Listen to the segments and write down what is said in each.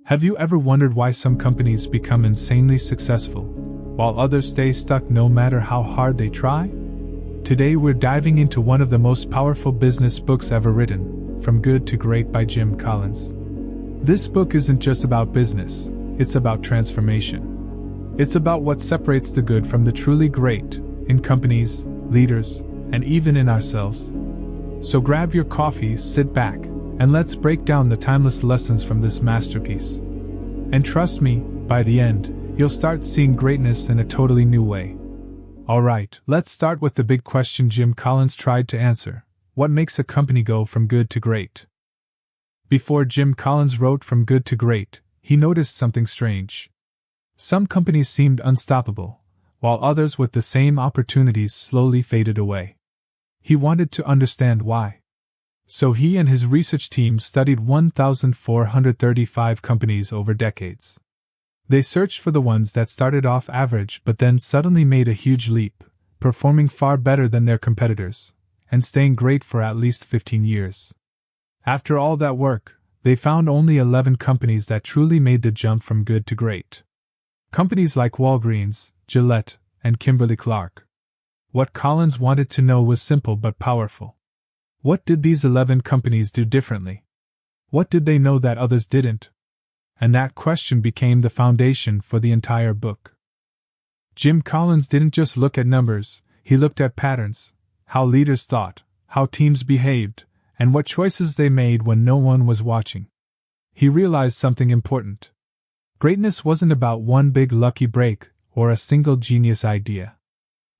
Have you ever wondered why some companies become insanely successful, while others stay stuck no matter how hard they try? Today we're diving into one of the most powerful business books ever written, From Good to Great by Jim Collins. This book isn't just about business, it's about transformation. It's about what separates the good from the truly great, in companies, leaders, and even in ourselves. So grab your coffee, sit back, and let's break down the timeless lessons from this masterpiece. And trust me, by the end, you'll start seeing greatness in a totally new way. Alright, let's start with the big question Jim Collins tried to answer. What makes a company go from good to great? Before Jim Collins wrote From Good to Great, he noticed something strange. Some companies seemed unstoppable, while others with the same opportunities slowly faded away. He wanted to understand why. So he and his research team studied 1,435 companies over decades. They searched for the ones that started off average but then suddenly made a huge leap, performing far better than their competitors, and staying great for at least 15 years. After all that work, they found only 11 companies that truly made the jump from good to great. Companies like Walgreens, Gillette, and Kimberly-Clark. What Collins wanted to know was simple but powerful. What did these 11 companies do differently? What did they know that others didn't? And that question became the foundation for the entire book. Jim Collins didn't just look at numbers, he looked at patterns, how leaders thought, how teams behaved, and what choices they made when no one was watching. He realized something important. Greatness wasn't about one big lucky break or a single genius idea.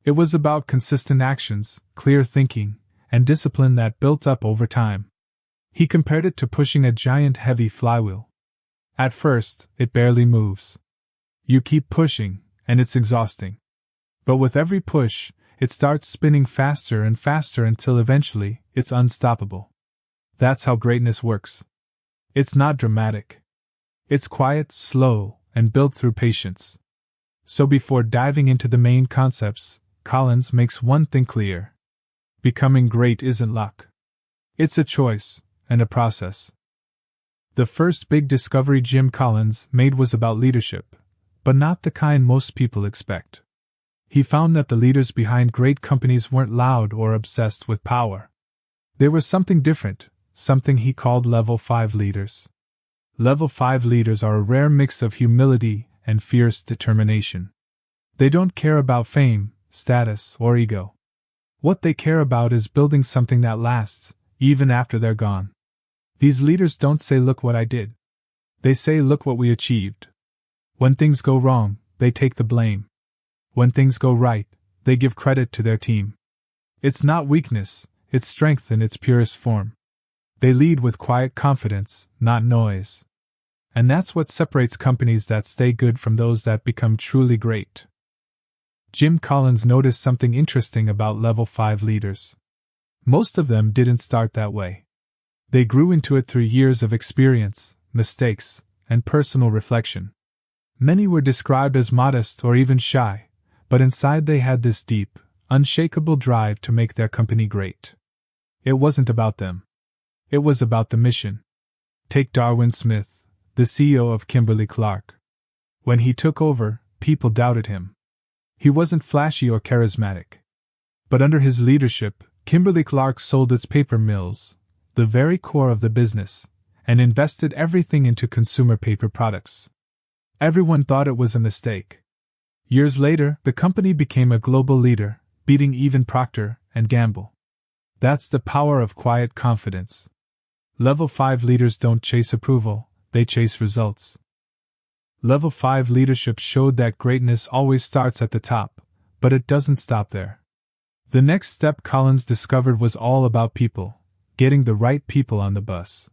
It was about consistent actions, clear thinking, and discipline that built up over time. He compared it to pushing a giant heavy flywheel. At first, it barely moves. You keep pushing, and it's exhausting. But with every push, it starts spinning faster and faster until eventually, it's unstoppable. That's how greatness works. It's not dramatic. It's quiet, slow, and built through patience. So before diving into the main concepts, Collins makes one thing clear. Becoming great isn't luck. It's a choice, and a process. The first big discovery Jim Collins made was about leadership, but not the kind most people expect. He found that the leaders behind great companies weren't loud or obsessed with power. They were something different, something he called Level 5 leaders. Level 5 leaders are a rare mix of humility and fierce determination. They don't care about fame, status, or ego. What they care about is building something that lasts, even after they're gone. These leaders don't say, "Look what I did." They say, "Look what we achieved." When things go wrong, they take the blame. When things go right, they give credit to their team. It's not weakness, it's strength in its purest form. They lead with quiet confidence, not noise. And that's what separates companies that stay good from those that become truly great. Jim Collins noticed something interesting about Level 5 leaders. Most of them didn't start that way. They grew into it through years of experience, mistakes, and personal reflection. Many were described as modest or even shy, but inside they had this deep, unshakable drive to make their company great. It wasn't about them. It was about the mission. Take Darwin Smith, the CEO of Kimberly-Clark. When he took over, people doubted him. He wasn't flashy or charismatic. But under his leadership, Kimberly-Clark sold its paper mills, the very core of the business, and invested everything into consumer paper products. Everyone thought it was a mistake. Years later, the company became a global leader, beating even Procter & Gamble. That's the power of quiet confidence. Level 5 leaders don't chase approval, they chase results. Level 5 leadership showed that greatness always starts at the top, but it doesn't stop there. The next step Collins discovered was all about people, getting the right people on the bus.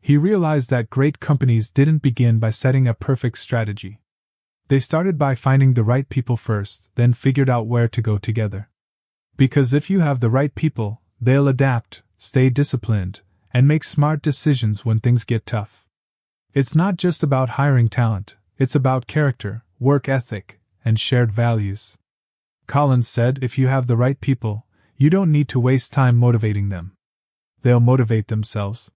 He realized that great companies didn't begin by setting a perfect strategy. They started by finding the right people first, then figured out where to go together. Because if you have the right people, they'll adapt, stay disciplined, and make smart decisions when things get tough. It's not just about hiring talent, it's about character, work ethic, and shared values. Collins said, if you have the right people, you don't need to waste time motivating them. They'll motivate themselves.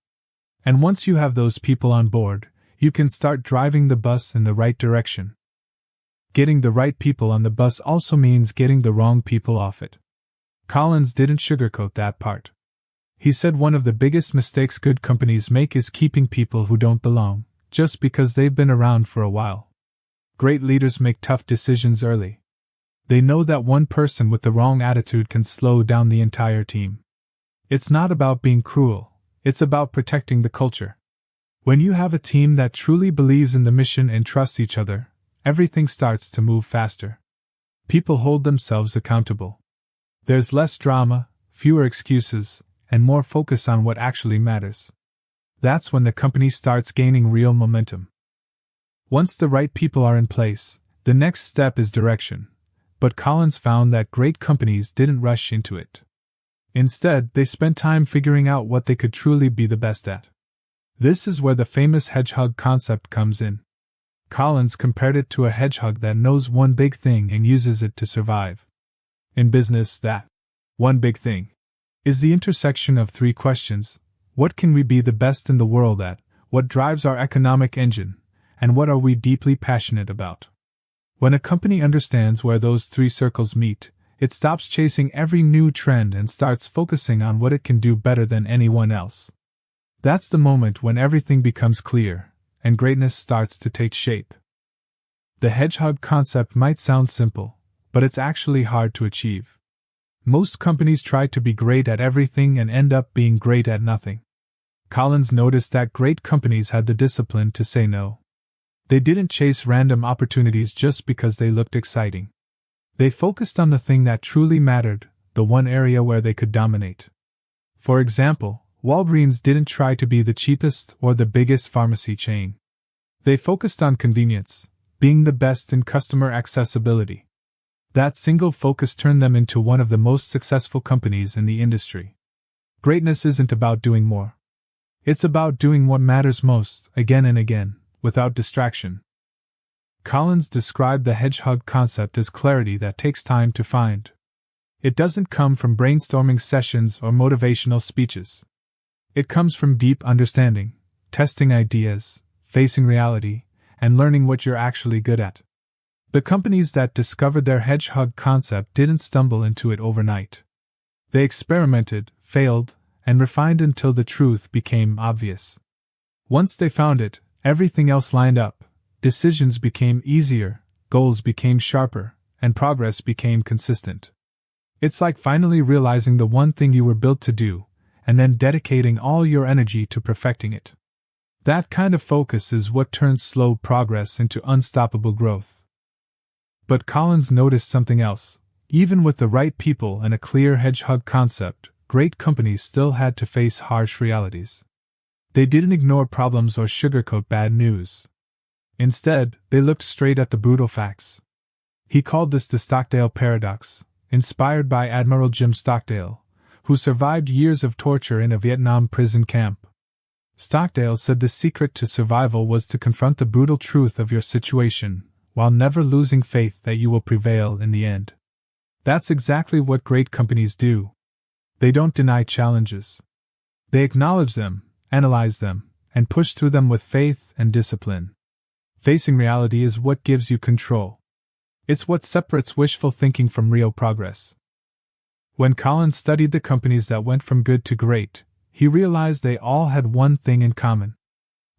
And once you have those people on board, you can start driving the bus in the right direction. Getting the right people on the bus also means getting the wrong people off it. Collins didn't sugarcoat that part. He said one of the biggest mistakes good companies make is keeping people who don't belong, just because they've been around for a while. Great leaders make tough decisions early. They know that one person with the wrong attitude can slow down the entire team. It's not about being cruel, it's about protecting the culture. When you have a team that truly believes in the mission and trusts each other, everything starts to move faster. People hold themselves accountable. There's less drama, fewer excuses, and more focus on what actually matters. That's when the company starts gaining real momentum. Once the right people are in place, the next step is direction. But Collins found that great companies didn't rush into it. Instead, they spent time figuring out what they could truly be the best at. This is where the famous hedgehog concept comes in. Collins compared it to a hedgehog that knows one big thing and uses it to survive. In business, that one big thing is the intersection of three questions: what can we be the best in the world at, what drives our economic engine, and what are we deeply passionate about? When a company understands where those three circles meet, it stops chasing every new trend and starts focusing on what it can do better than anyone else. That's the moment when everything becomes clear, and greatness starts to take shape. The hedgehog concept might sound simple, but it's actually hard to achieve. Most companies try to be great at everything and end up being great at nothing. Collins noticed that great companies had the discipline to say no. They didn't chase random opportunities just because they looked exciting. They focused on the thing that truly mattered, the one area where they could dominate. For example, Walgreens didn't try to be the cheapest or the biggest pharmacy chain. They focused on convenience, being the best in customer accessibility. That single focus turned them into one of the most successful companies in the industry. Greatness isn't about doing more. It's about doing what matters most, again and again, without distraction. Collins described the hedgehog concept as clarity that takes time to find. It doesn't come from brainstorming sessions or motivational speeches. It comes from deep understanding, testing ideas, facing reality, and learning what you're actually good at. The companies that discovered their hedgehog concept didn't stumble into it overnight. They experimented, failed, and refined until the truth became obvious. Once they found it, everything else lined up. Decisions became easier, goals became sharper, and progress became consistent. It's like finally realizing the one thing you were built to do, and then dedicating all your energy to perfecting it. That kind of focus is what turns slow progress into unstoppable growth. But Collins noticed something else. Even with the right people and a clear hedgehog concept, great companies still had to face harsh realities. They didn't ignore problems or sugarcoat bad news. Instead, they looked straight at the brutal facts. He called this the Stockdale paradox, inspired by Admiral Jim Stockdale, who survived years of torture in a Vietnam prison camp. Stockdale said the secret to survival was to confront the brutal truth of your situation, while never losing faith that you will prevail in the end. That's exactly what great companies do. They don't deny challenges. They acknowledge them, analyze them, and push through them with faith and discipline. Facing reality is what gives you control. It's what separates wishful thinking from real progress. When Collins studied the companies that went from good to great, he realized they all had one thing in common.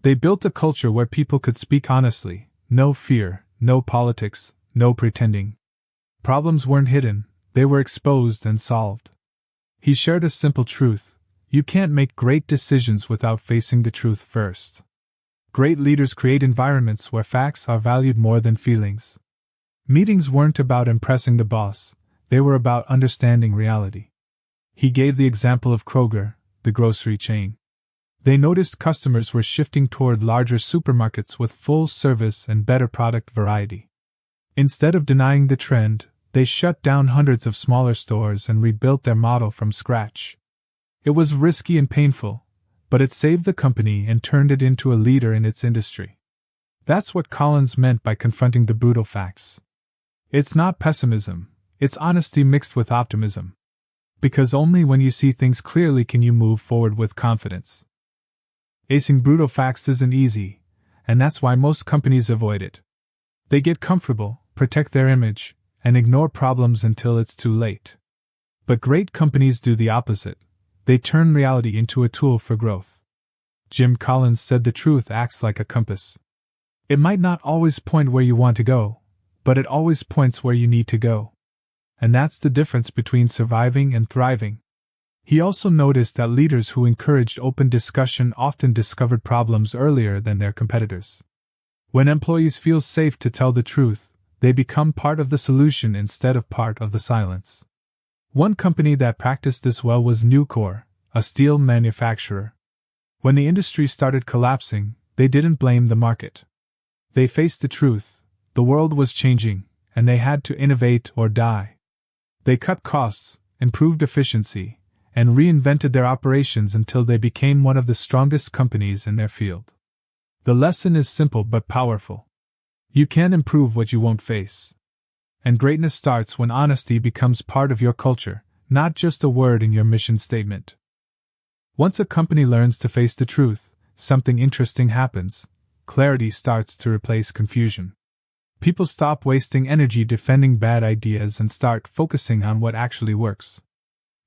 They built a culture where people could speak honestly, no fear, no politics, no pretending. Problems weren't hidden, they were exposed and solved. He shared a simple truth: you can't make great decisions without facing the truth first. Great leaders create environments where facts are valued more than feelings. Meetings weren't about impressing the boss, they were about understanding reality. He gave the example of Kroger, the grocery chain. They noticed customers were shifting toward larger supermarkets with full service and better product variety. Instead of denying the trend, they shut down hundreds of smaller stores and rebuilt their model from scratch. It was risky and painful, but it saved the company and turned it into a leader in its industry. That's what Collins meant by confronting the brutal facts. It's not pessimism, it's honesty mixed with optimism. Because only when you see things clearly can you move forward with confidence. Acing brutal facts isn't easy, and that's why most companies avoid it. They get comfortable, protect their image, and ignore problems until it's too late. But great companies do the opposite. They turn reality into a tool for growth. Jim Collins said the truth acts like a compass. It might not always point where you want to go, but it always points where you need to go. And that's the difference between surviving and thriving. He also noticed that leaders who encouraged open discussion often discovered problems earlier than their competitors. When employees feel safe to tell the truth, they become part of the solution instead of part of the silence. One company that practiced this well was Nucor, a steel manufacturer. When the industry started collapsing, they didn't blame the market. They faced the truth: the world was changing, and they had to innovate or die. They cut costs, improved efficiency, and reinvented their operations until they became one of the strongest companies in their field. The lesson is simple but powerful. You can't improve what you won't face. And greatness starts when honesty becomes part of your culture, not just a word in your mission statement. Once a company learns to face the truth, something interesting happens. Clarity starts to replace confusion. People stop wasting energy defending bad ideas and start focusing on what actually works.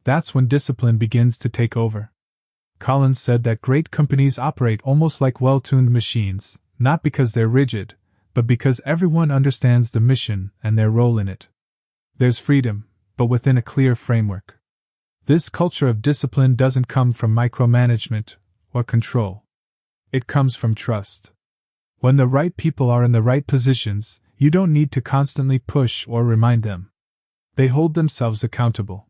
That's when discipline begins to take over. Collins said that great companies operate almost like well-tuned machines, not because they're rigid, but because everyone understands the mission and their role in it. There's freedom, but within a clear framework. This culture of discipline doesn't come from micromanagement or control. It comes from trust. When the right people are in the right positions, you don't need to constantly push or remind them. They hold themselves accountable.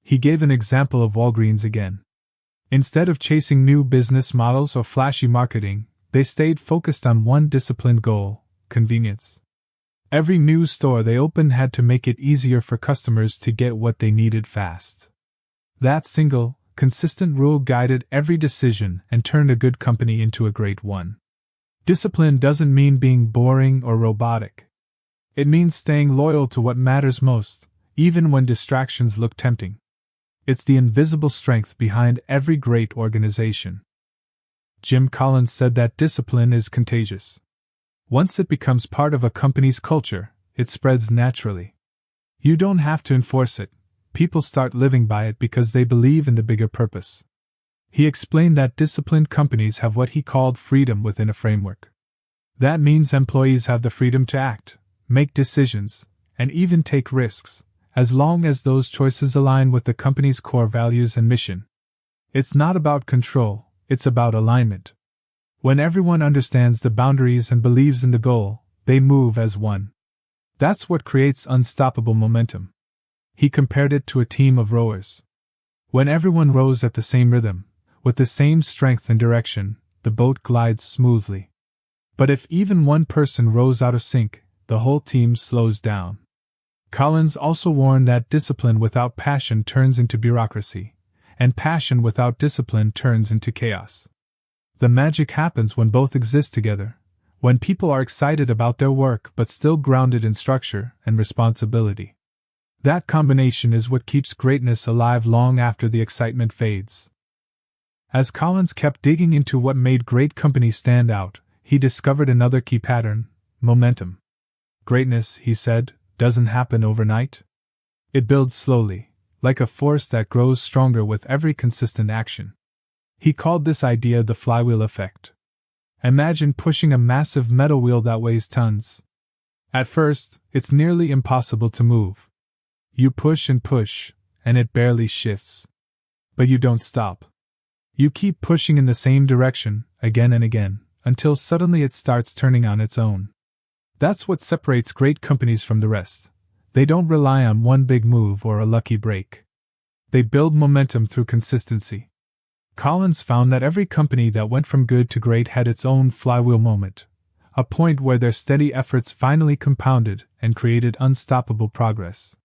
He gave an example of Walgreens again. Instead of chasing new business models or flashy marketing, they stayed focused on one disciplined goal: convenience. Every new store they opened had to make it easier for customers to get what they needed fast. That single, consistent rule guided every decision and turned a good company into a great one. Discipline doesn't mean being boring or robotic. It means staying loyal to what matters most, even when distractions look tempting. It's the invisible strength behind every great organization. Jim Collins said that discipline is contagious. Once it becomes part of a company's culture, it spreads naturally. You don't have to enforce it. People start living by it because they believe in the bigger purpose. He explained that disciplined companies have what he called freedom within a framework. That means employees have the freedom to act, make decisions, and even take risks, as long as those choices align with the company's core values and mission. It's not about control, it's about alignment. When everyone understands the boundaries and believes in the goal, they move as one. That's what creates unstoppable momentum. He compared it to a team of rowers. When everyone rows at the same rhythm, with the same strength and direction, the boat glides smoothly. But if even one person rows out of sync, the whole team slows down. Collins also warned that discipline without passion turns into bureaucracy, and passion without discipline turns into chaos. The magic happens when both exist together, when people are excited about their work but still grounded in structure and responsibility. That combination is what keeps greatness alive long after the excitement fades. As Collins kept digging into what made great companies stand out, he discovered another key pattern: momentum. Greatness, he said, doesn't happen overnight. It builds slowly, like a force that grows stronger with every consistent action. He called this idea the flywheel effect. Imagine pushing a massive metal wheel that weighs tons. At first, it's nearly impossible to move. You push, and it barely shifts. But you don't stop. You keep pushing in the same direction, again and again, until suddenly it starts turning on its own. That's what separates great companies from the rest. They don't rely on one big move or a lucky break. They build momentum through consistency. Collins found that every company that went from good to great had its own flywheel moment, a point where their steady efforts finally compounded and created unstoppable progress.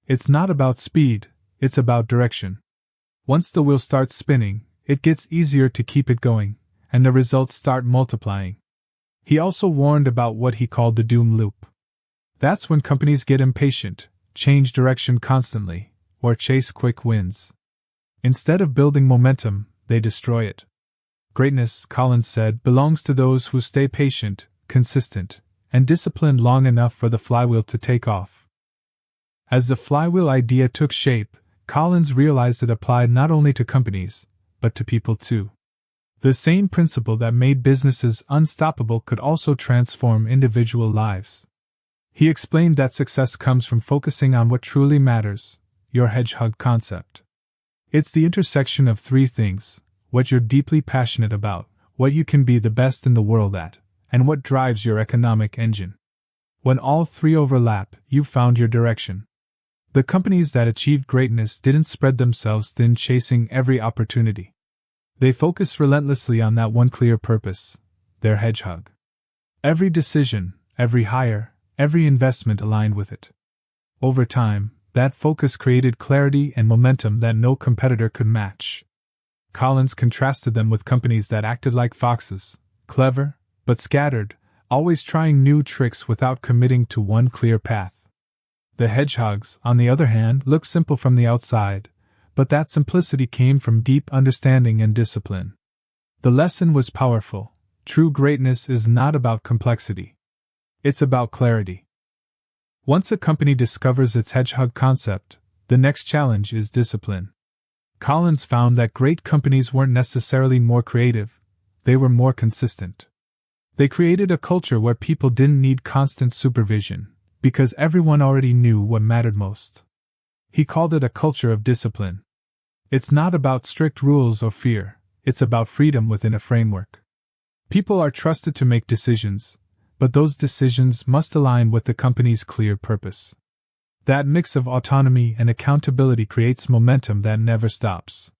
It's not about speed, it's about direction. Once the wheel starts spinning, it gets easier to keep it going, and the results start multiplying. He also warned about what he called the doom loop. That's when companies get impatient, change direction constantly, or chase quick wins. Instead of building momentum, they destroy it. Greatness, Collins said, belongs to those who stay patient, consistent, and disciplined long enough for the flywheel to take off. As the flywheel idea took shape, Collins realized it applied not only to companies, but to people too. The same principle that made businesses unstoppable could also transform individual lives. He explained that success comes from focusing on what truly matters, your hedgehog concept. It's the intersection of three things: what you're deeply passionate about, what you can be the best in the world at, and what drives your economic engine. When all three overlap, you've found your direction. The companies that achieved greatness didn't spread themselves thin chasing every opportunity. They focused relentlessly on that one clear purpose, their hedgehog. Every decision, every hire, every investment aligned with it. Over time, that focus created clarity and momentum that no competitor could match. Collins contrasted them with companies that acted like foxes, clever, but scattered, always trying new tricks without committing to one clear path. The hedgehogs, on the other hand, looked simple from the outside, but that simplicity came from deep understanding and discipline. The lesson was powerful. True greatness is not about complexity. It's about clarity. Once a company discovers its hedgehog concept, the next challenge is discipline. Collins found that great companies weren't necessarily more creative, they were more consistent. They created a culture where people didn't need constant supervision, because everyone already knew what mattered most. He called it a culture of discipline. It's not about strict rules or fear, it's about freedom within a framework. People are trusted to make decisions, but those decisions must align with the company's clear purpose. That mix of autonomy and accountability creates momentum that never stops.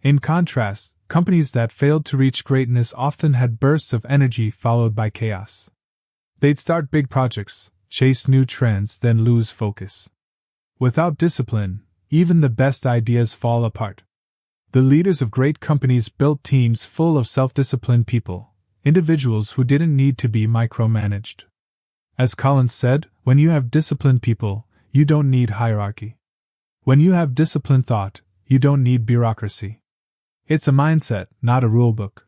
In contrast, companies that failed to reach greatness often had bursts of energy followed by chaos. They'd start big projects, chase new trends, then lose focus. Without discipline, even the best ideas fall apart. The leaders of great companies built teams full of self-disciplined people, individuals who didn't need to be micromanaged. As Collins said, when you have disciplined people, you don't need hierarchy. When you have disciplined thought, you don't need bureaucracy. It's a mindset, not a rulebook.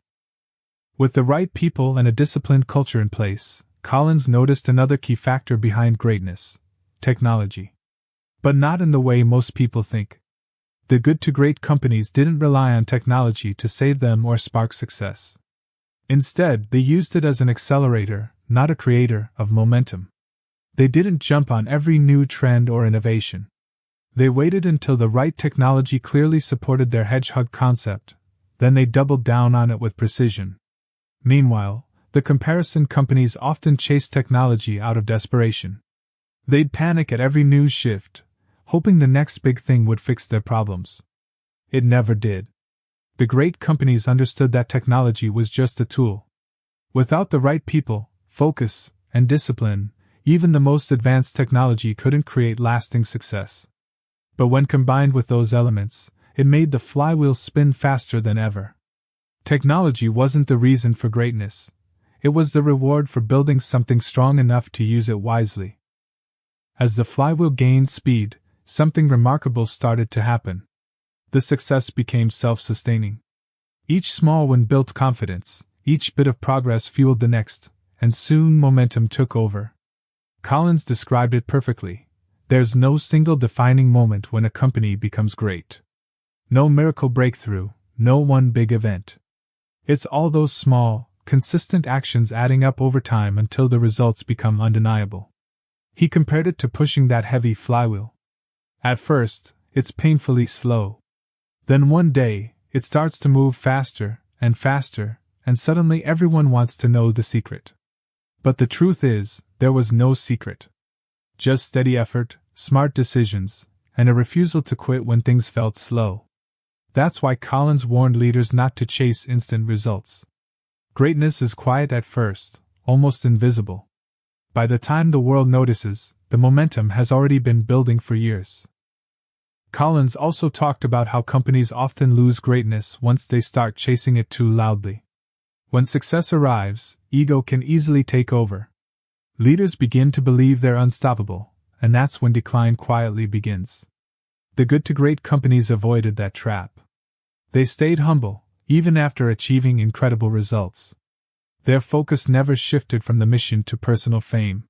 With the right people and a disciplined culture in place, Collins noticed another key factor behind greatness: technology. But not in the way most people think. The good to great companies didn't rely on technology to save them or spark success. Instead, they used it as an accelerator, not a creator of momentum. They didn't jump on every new trend or innovation. They waited until the right technology clearly supported their hedgehog concept, then they doubled down on it with precision. Meanwhile, the comparison companies often chased technology out of desperation. They'd panic at every news shift, hoping the next big thing would fix their problems. It never did. The great companies understood that technology was just a tool. Without the right people, focus, and discipline, even the most advanced technology couldn't create lasting success. But when combined with those elements, it made the flywheel spin faster than ever. Technology wasn't the reason for greatness. It was the reward for building something strong enough to use it wisely. As the flywheel gained speed, something remarkable started to happen. The success became self-sustaining. Each small win built confidence, each bit of progress fueled the next, and soon momentum took over. Collins described it perfectly. There's no single defining moment when a company becomes great. No miracle breakthrough, no one big event. It's all those small, consistent actions adding up over time until the results become undeniable. He compared it to pushing that heavy flywheel. At first, it's painfully slow. Then one day, it starts to move faster, and suddenly everyone wants to know the secret. But the truth is, there was no secret. Just steady effort, smart decisions, and a refusal to quit when things felt slow. That's why Collins warned leaders not to chase instant results. Greatness is quiet at first, almost invisible. By the time the world notices, the momentum has already been building for years. Collins also talked about how companies often lose greatness once they start chasing it too loudly. When success arrives, ego can easily take over. Leaders begin to believe they're unstoppable, and that's when decline quietly begins. The good to great companies avoided that trap. They stayed humble, even after achieving incredible results. Their focus never shifted from the mission to personal fame.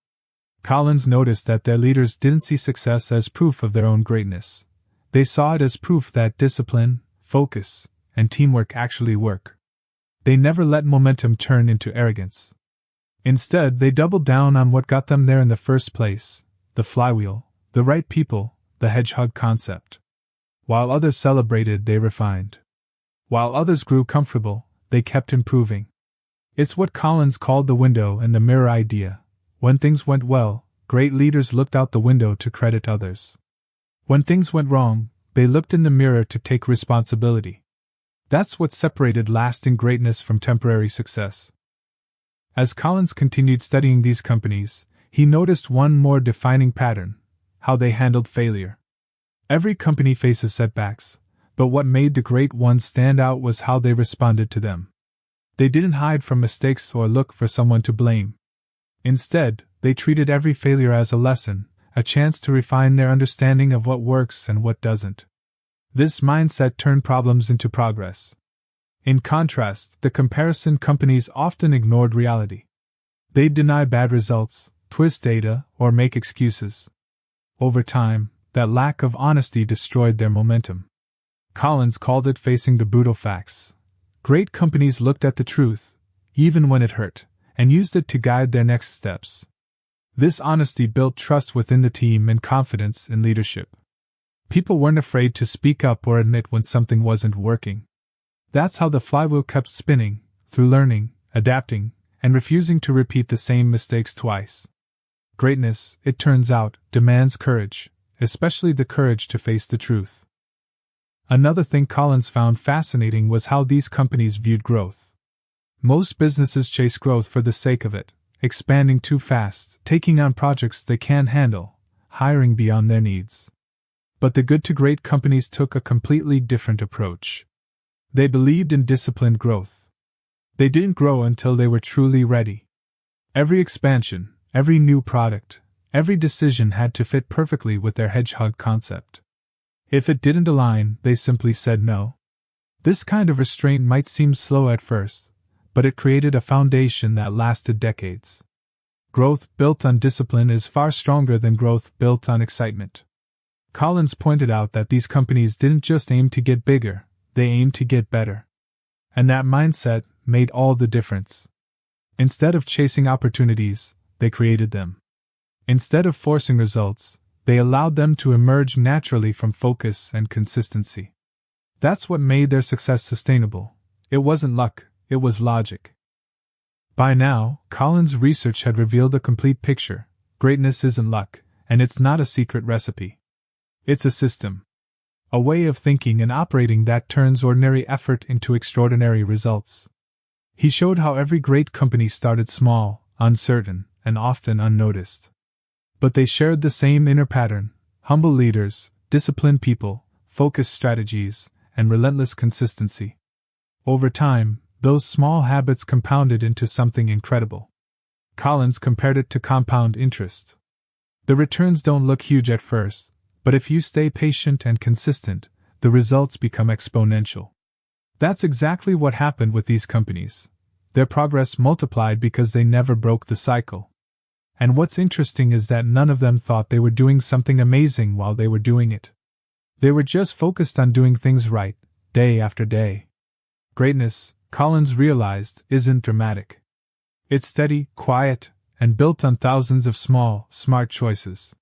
Collins noticed that their leaders didn't see success as proof of their own greatness. They saw it as proof that discipline, focus, and teamwork actually work. They never let momentum turn into arrogance. Instead, they doubled down on what got them there in the first place: the flywheel, the right people, the hedgehog concept. While others celebrated, they refined. While others grew comfortable, they kept improving. It's what Collins called the window and the mirror idea. When things went well, great leaders looked out the window to credit others. When things went wrong, they looked in the mirror to take responsibility. That's what separated lasting greatness from temporary success. As Collins continued studying these companies, he noticed one more defining pattern: how they handled failure. Every company faces setbacks, but what made the great ones stand out was how they responded to them. They didn't hide from mistakes or look for someone to blame. Instead, they treated every failure as a lesson, a chance to refine their understanding of what works and what doesn't. This mindset turned problems into progress. In contrast, the comparison companies often ignored reality. They'd deny bad results, twist data, or make excuses. Over time, that lack of honesty destroyed their momentum. Collins called it facing the brutal facts. Great companies looked at the truth, even when it hurt, and used it to guide their next steps. This honesty built trust within the team and confidence in leadership. People weren't afraid to speak up or admit when something wasn't working. That's how the flywheel kept spinning, through learning, adapting, and refusing to repeat the same mistakes twice. Greatness, it turns out, demands courage, especially the courage to face the truth. Another thing Collins found fascinating was how these companies viewed growth. Most businesses chase growth for the sake of it, expanding too fast, taking on projects they can't handle, hiring beyond their needs. But the good to great companies took a completely different approach. They believed in disciplined growth. They didn't grow until they were truly ready. Every expansion, every new product, every decision had to fit perfectly with their hedgehog concept. If it didn't align, they simply said no. This kind of restraint might seem slow at first, but it created a foundation that lasted decades. Growth built on discipline is far stronger than growth built on excitement. Collins pointed out that these companies didn't just aim to get bigger, they aimed to get better. And that mindset made all the difference. Instead of chasing opportunities, they created them. Instead of forcing results, they allowed them to emerge naturally from focus and consistency. That's what made their success sustainable. It wasn't luck, it was logic. By now, Collins' research had revealed a complete picture. Greatness isn't luck, and it's not a secret recipe. It's a system. A way of thinking and operating that turns ordinary effort into extraordinary results. He showed how every great company started small, uncertain, and often unnoticed. But they shared the same inner pattern: humble leaders, disciplined people, focused strategies, and relentless consistency. Over time, those small habits compounded into something incredible. Collins compared it to compound interest. The returns don't look huge at first, but if you stay patient and consistent, the results become exponential. That's exactly what happened with these companies. Their progress multiplied because they never broke the cycle. And what's interesting is that none of them thought they were doing something amazing while they were doing it. They were just focused on doing things right, day after day. Greatness, Collins realized, isn't dramatic. It's steady, quiet, and built on thousands of small, smart choices.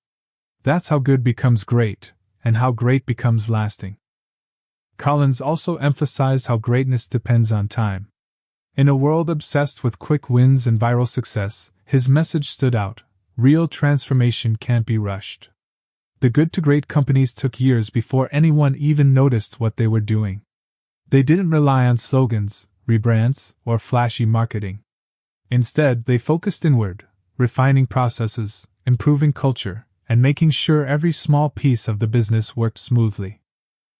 That's how good becomes great, and how great becomes lasting. Collins also emphasized how greatness depends on time. In a world obsessed with quick wins and viral success, his message stood out: real transformation can't be rushed. The good to great companies took years before anyone even noticed what they were doing. They didn't rely on slogans, rebrands, or flashy marketing. Instead, they focused inward, refining processes, improving culture, and making sure every small piece of the business worked smoothly.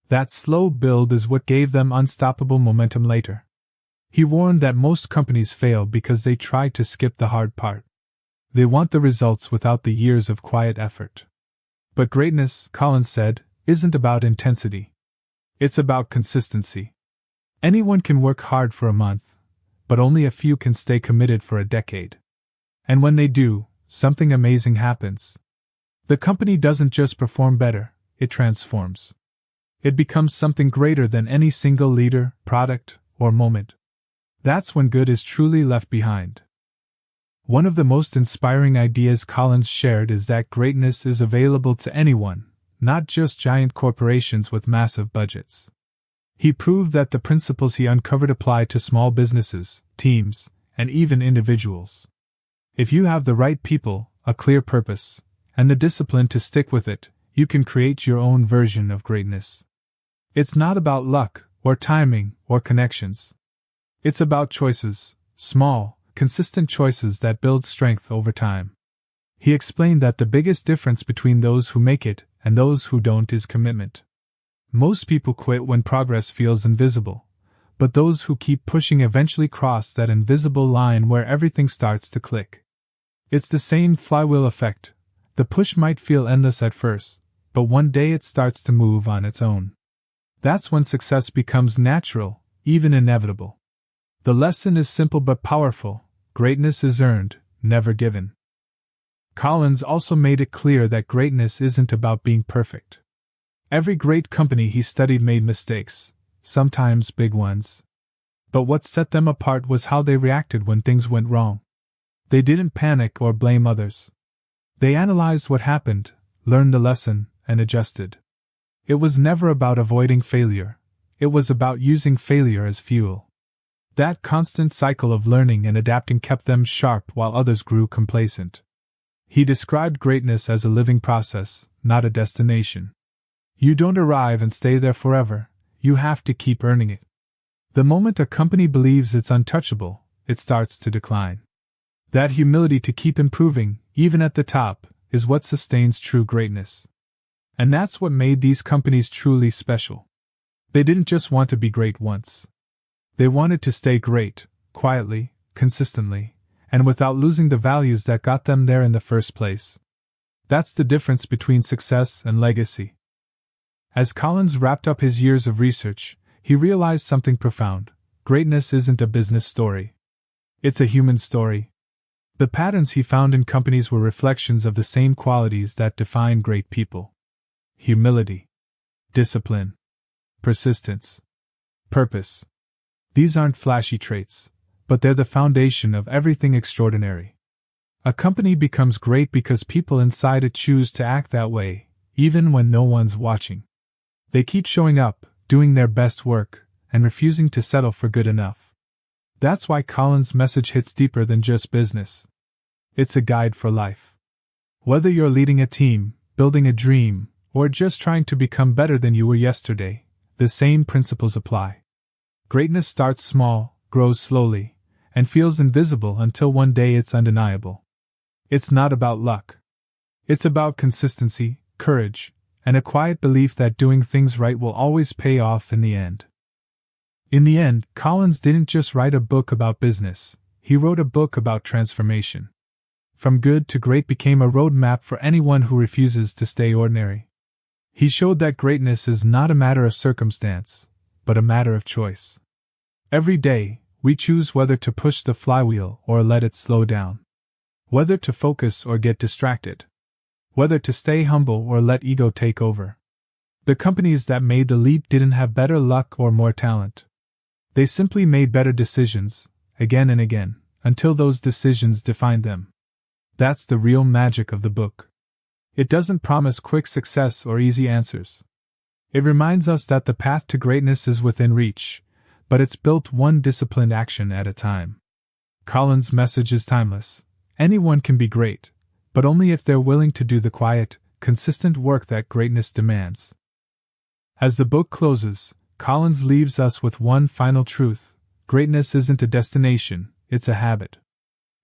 That slow build is what gave them unstoppable momentum later. He warned that most companies fail because they try to skip the hard part. They want the results without the years of quiet effort. But greatness, Collins said, isn't about intensity. It's about consistency. Anyone can work hard for a month, but only a few can stay committed for a decade. And when they do, something amazing happens. The company doesn't just perform better, it transforms. It becomes something greater than any single leader, product, or moment. That's when good is truly left behind. One of the most inspiring ideas Collins shared is that greatness is available to anyone, not just giant corporations with massive budgets. He proved that the principles he uncovered apply to small businesses, teams, and even individuals. If you have the right people, a clear purpose, and the discipline to stick with it, you can create your own version of greatness. It's not about luck, or timing, or connections. It's about choices, small, consistent choices that build strength over time. He explained that the biggest difference between those who make it and those who don't is commitment. Most people quit when progress feels invisible, but those who keep pushing eventually cross that invisible line where everything starts to click. It's the same flywheel effect. The push might feel endless at first, but one day it starts to move on its own. That's when success becomes natural, even inevitable. The lesson is simple but powerful. Greatness is earned, never given. Collins also made it clear that greatness isn't about being perfect. Every great company he studied made mistakes, sometimes big ones. But what set them apart was how they reacted when things went wrong. They didn't panic or blame others. They analyzed what happened, learned the lesson, and adjusted. It was never about avoiding failure. It was about using failure as fuel. That constant cycle of learning and adapting kept them sharp while others grew complacent. He described greatness as a living process, not a destination. You don't arrive and stay there forever, you have to keep earning it. The moment a company believes it's untouchable, it starts to decline. That humility to keep improving, even at the top, is what sustains true greatness. And that's what made these companies truly special. They didn't just want to be great once. They wanted to stay great, quietly, consistently, and without losing the values that got them there in the first place. That's the difference between success and legacy. As Collins wrapped up his years of research, he realized something profound. Greatness isn't a business story. It's a human story. The patterns he found in companies were reflections of the same qualities that define great people. Humility, discipline, persistence, purpose. These aren't flashy traits, but they're the foundation of everything extraordinary. A company becomes great because people inside it choose to act that way, even when no one's watching. They keep showing up, doing their best work, and refusing to settle for good enough. That's why Collins' message hits deeper than just business. It's a guide for life. Whether you're leading a team, building a dream, or just trying to become better than you were yesterday, the same principles apply. Greatness starts small, grows slowly, and feels invisible until one day it's undeniable. It's not about luck. It's about consistency, courage, and a quiet belief that doing things right will always pay off in the end. In the end, Collins didn't just write a book about business, he wrote a book about transformation. From Good to Great became a roadmap for anyone who refuses to stay ordinary. He showed that greatness is not a matter of circumstance, but a matter of choice. Every day, we choose whether to push the flywheel or let it slow down. Whether to focus or get distracted. Whether to stay humble or let ego take over. The companies that made the leap didn't have better luck or more talent. They simply made better decisions, again and again, until those decisions defined them. That's the real magic of the book. It doesn't promise quick success or easy answers. It reminds us that the path to greatness is within reach, but it's built one disciplined action at a time. Collins' message is timeless. Anyone can be great, but only if they're willing to do the quiet, consistent work that greatness demands. As the book closes, Collins leaves us with one final truth. Greatness isn't a destination, it's a habit.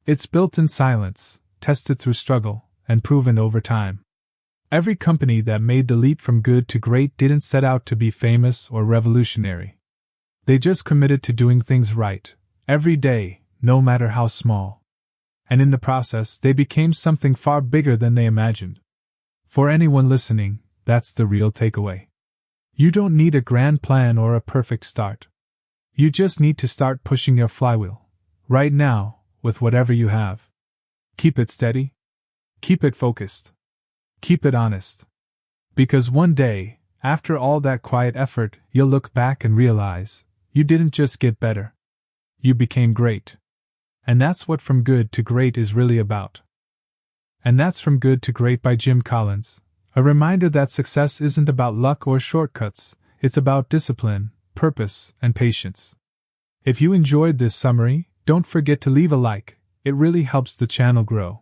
It's built in silence, tested through struggle, and proven over time. Every company that made the leap from good to great didn't set out to be famous or revolutionary. They just committed to doing things right, every day, no matter how small. And in the process, they became something far bigger than they imagined. For anyone listening, that's the real takeaway. You don't need a grand plan or a perfect start. You just need to start pushing your flywheel. Right now, with whatever you have. Keep it steady. Keep it focused. Keep it honest. Because one day, after all that quiet effort, you'll look back and realize, you didn't just get better. You became great. And that's what From Good to Great is really about. And that's From Good to Great by Jim Collins. A reminder that success isn't about luck or shortcuts, it's about discipline, purpose, and patience. If you enjoyed this summary, don't forget to leave a like, it really helps the channel grow.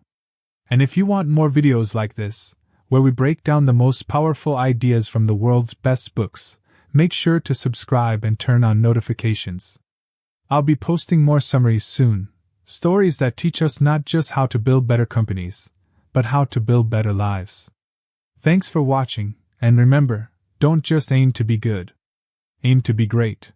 And if you want more videos like this, where we break down the most powerful ideas from the world's best books, make sure to subscribe and turn on notifications. I'll be posting more summaries soon, stories that teach us not just how to build better companies, but how to build better lives. Thanks for watching, and remember, don't just aim to be good. Aim to be great.